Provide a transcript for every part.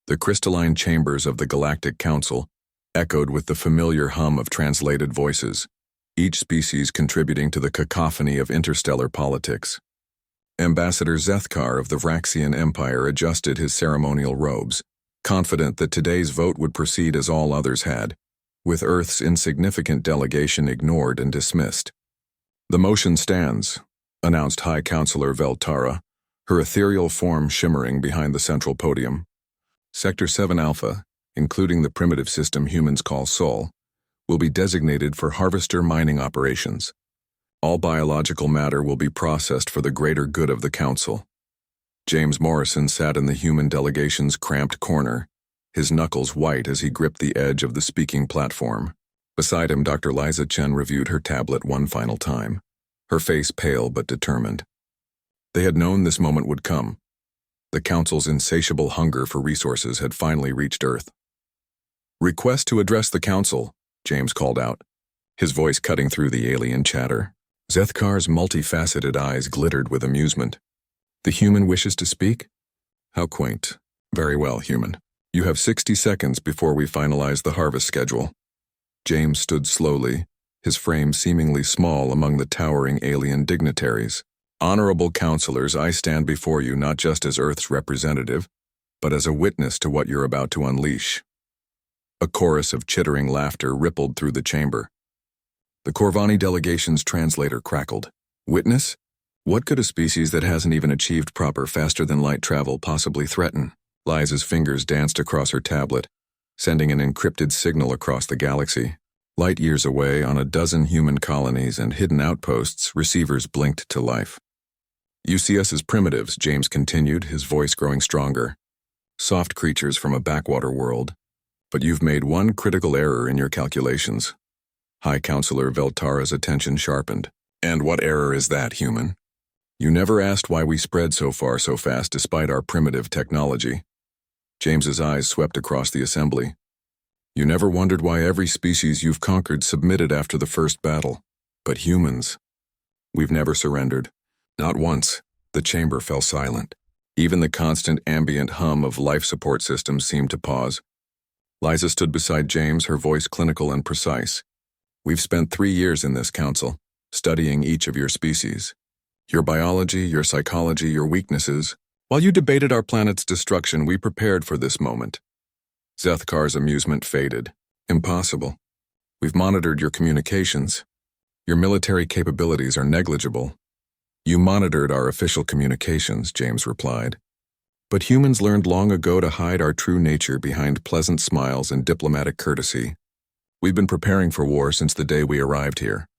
The crystalline chambers of the Galactic Council echoed with the familiar hum of translated voices, each species contributing to the cacophony of interstellar politics. Ambassador Zethkar of the Vraxian Empire adjusted his ceremonial robes, confident that today's vote would proceed as all others had, with Earth's insignificant delegation ignored and dismissed. "The motion stands," announced High Counselor Veltara, her ethereal form shimmering behind the central podium. Sector 7 Alpha, including the primitive system humans call Sol, will be designated for harvester mining operations. All biological matter will be processed for the greater good of the Council. James Morrison sat in the human delegation's cramped corner, his knuckles white as he gripped the edge of the speaking platform. Beside him, Dr. Liza Chen reviewed her tablet one final time, her face pale but determined. They had known this moment would come. The Council's insatiable hunger for resources had finally reached Earth. "Request to address the Council," James called out, his voice cutting through the alien chatter. Zethkar's multifaceted eyes glittered with amusement. "The human wishes to speak? How quaint. Very well, human. You have 60 seconds before we finalize the harvest schedule." James stood slowly, his frame seemingly small among the towering alien dignitaries. "Honorable counselors, I stand before you not just as Earth's representative, but as a witness to what you're about to unleash." A chorus of chittering laughter rippled through the chamber. The Corvani delegation's translator crackled. "Witness? What could a species that hasn't even achieved proper faster-than-light travel possibly threaten?" Liza's fingers danced across her tablet, sending an encrypted signal across the galaxy. Light years away, on a dozen human colonies and hidden outposts, receivers blinked to life. "You see us as primitives," James continued, his voice growing stronger. "Soft creatures from a backwater world. But you've made one critical error in your calculations." High Counselor Veltara's attention sharpened. "And what error is that, human?" "You never asked why we spread so far so fast despite our primitive technology." James's eyes swept across the assembly. "You never wondered why every species you've conquered submitted after the first battle. But humans, we've never surrendered. Not once." The chamber fell silent. Even the constant ambient hum of life support systems seemed to pause. Liza stood beside James, her voice clinical and precise. "We've spent 3 years in this council, studying each of your species. Your biology, your psychology, your weaknesses. While you debated our planet's destruction, we prepared for this moment." Zethkar's amusement faded. "Impossible. We've monitored your communications. Your military capabilities are negligible." "You monitored our official communications," James replied. "But humans learned long ago to hide our true nature behind pleasant smiles and diplomatic courtesy. We've been preparing for war since the day we arrived here."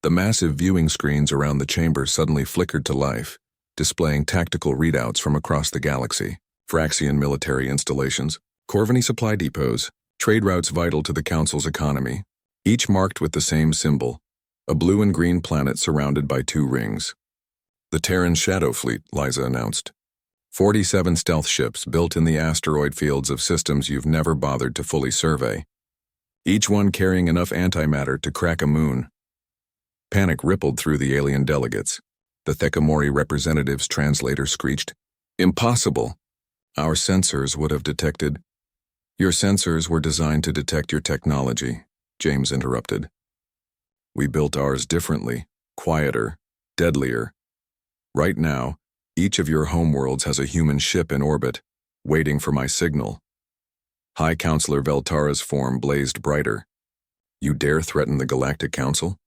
The massive viewing screens around the chamber suddenly flickered to life, displaying tactical readouts from across the galaxy. Vraxian military installations, Corvani supply depots, trade routes vital to the Council's economy, each marked with the same symbol, a blue and green planet surrounded by 2 rings. "The Terran Shadow Fleet," Liza announced. 47 stealth ships built in the asteroid fields of systems you've never bothered to fully survey, each one carrying enough antimatter to crack a moon. Panic rippled through the alien delegates. The Thekamori representative's translator screeched, "Impossible! Our sensors would have detected." "Your sensors were designed to detect your technology," James interrupted. "We built ours differently, quieter, deadlier. Right now, each of your homeworlds has a human ship in orbit, waiting for my signal." High Counselor Veltara's form blazed brighter. "You dare threaten the Galactic Council?"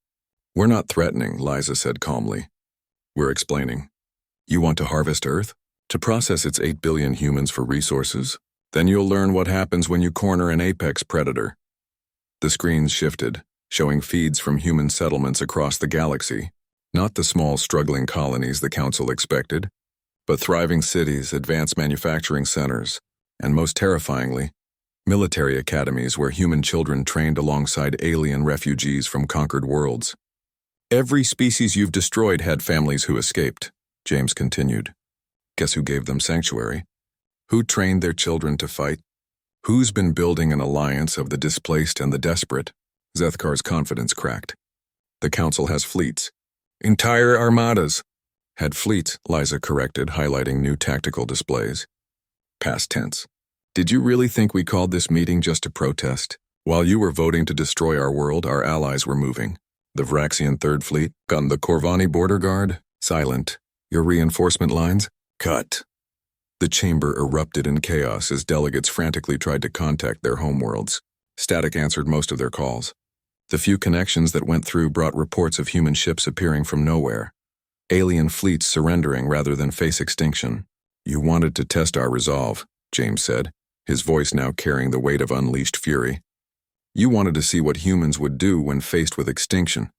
"We're not threatening," Liza said calmly. "We're explaining. You want to harvest Earth? To process its 8 billion humans for resources? Then you'll learn what happens when you corner an apex predator." The screens shifted, showing feeds from human settlements across the galaxy. Not the small, struggling colonies the Council expected, but thriving cities, advanced manufacturing centers, and most terrifyingly, military academies where human children trained alongside alien refugees from conquered worlds. "Every species you've destroyed had families who escaped," James continued. "Guess who gave them sanctuary? Who trained their children to fight? Who's been building an alliance of the displaced and the desperate?" Zethkar's confidence cracked. "The Council has fleets. Entire armadas." "Had fleets," Liza corrected, highlighting new tactical displays. Past tense. Did you really think we called this meeting just to protest? While you were voting to destroy our world, our allies were moving. The Vraxian Third Fleet, and the Corvani Border Guard, silent. Your reinforcement lines, cut. The chamber erupted in chaos as delegates frantically tried to contact their homeworlds. Static answered most of their calls. The few connections that went through brought reports of human ships appearing from nowhere. Alien fleets surrendering rather than face extinction. You wanted to test our resolve, James said, his voice now carrying the weight of unleashed fury. You wanted to see what humans would do when faced with extinction.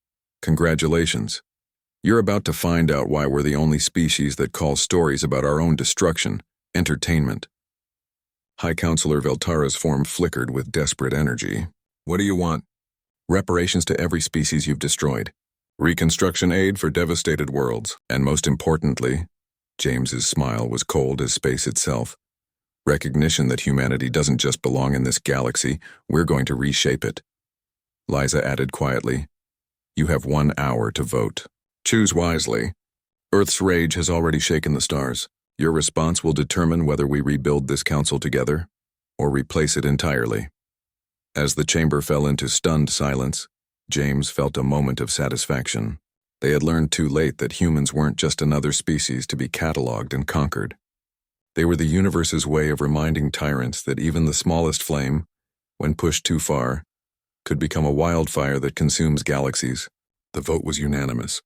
Congratulations. You're about to find out why we're the only species that calls stories about our own destruction entertainment. High Counselor Veltara's form flickered with desperate energy. What do you want? Reparations to every species you've destroyed. Reconstruction aid for devastated worlds. And most importantly, James's smile was cold as space itself. Recognition that humanity doesn't just belong in this galaxy, we're going to reshape it. Liza added quietly, You have 1 hour to vote. Choose wisely. Earth's rage has already shaken the stars. Your response will determine whether we rebuild this council together or replace it entirely. As the chamber fell into stunned silence, James felt a moment of satisfaction. They had learned too late that humans weren't just another species to be catalogued and conquered. They were the universe's way of reminding tyrants that even the smallest flame, when pushed too far, could become a wildfire that consumes galaxies. The vote was unanimous.